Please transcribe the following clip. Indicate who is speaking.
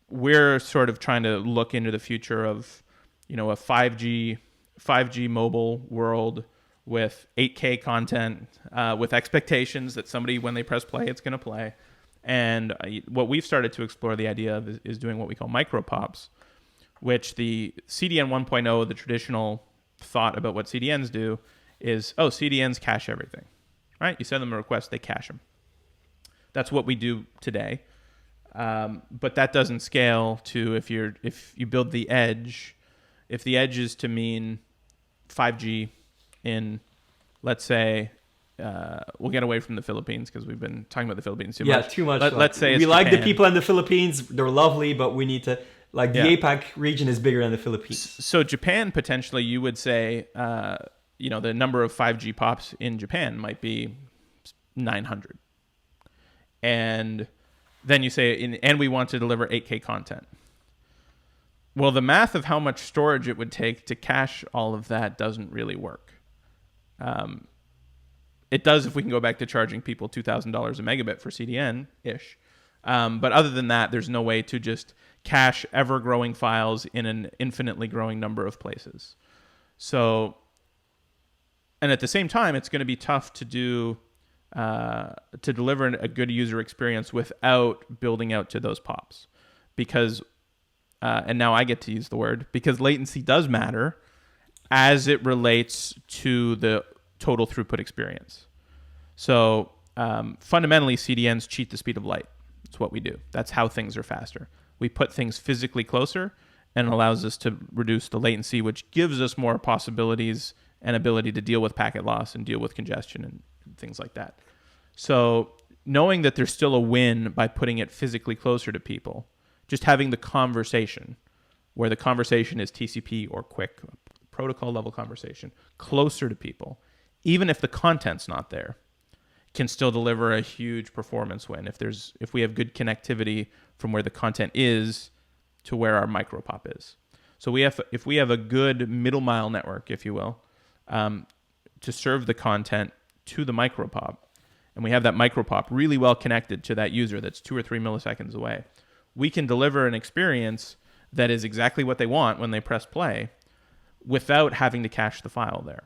Speaker 1: we're sort of trying to look into the future of, a 5G mobile world with 8K content, with expectations that somebody, when they press play, it's going to play. And what we've started to explore the idea of is doing what we call MicroPoPs, which the CDN 1.0, the traditional thought about what CDNs do is, CDNs cache everything, right? You send them a request, they cache them. That's what we do today. But that doesn't scale to if you build the edge. If the edge is to mean 5G in, let's say, we'll get away from the Philippines because we've been talking about the Philippines too much.
Speaker 2: Yeah, too much.
Speaker 1: Let's say
Speaker 2: we like
Speaker 1: Japan.
Speaker 2: the people in the Philippines. They're lovely, but we need to, the APAC region is bigger than the Philippines.
Speaker 1: So Japan, potentially, you would say, the number of 5G pops in Japan might be 900. And then you say, and we want to deliver 8K content. Well, the math of how much storage it would take to cache all of that doesn't really work. It does if we can go back to charging people $2,000 a megabit for CDN-ish. But other than that, there's no way to just cache ever-growing files in an infinitely growing number of places. So, and at the same time, it's going to be tough to do to deliver a good user experience without building out to those pops, because and now I get to use the word, because latency does matter as it relates to the total throughput experience. So fundamentally, CDNs cheat the speed of light. That's what we do. That's how things are faster. We put things physically closer, and it allows us to reduce the latency, which gives us more possibilities and ability to deal with packet loss and deal with congestion and things like that. So knowing that there's still a win by putting it physically closer to people, just having the conversation, where the conversation is TCP or quick protocol level conversation, closer to people, even if the content's not there, can still deliver a huge performance win if we have good connectivity from where the content is to where our MicroPop is. So if we have a good middle mile network, if you will, to serve the content to the MicroPop, and we have that MicroPop really well connected to that user that's 2 or 3 milliseconds away, we can deliver an experience that is exactly what they want when they press play without having to cache the file there.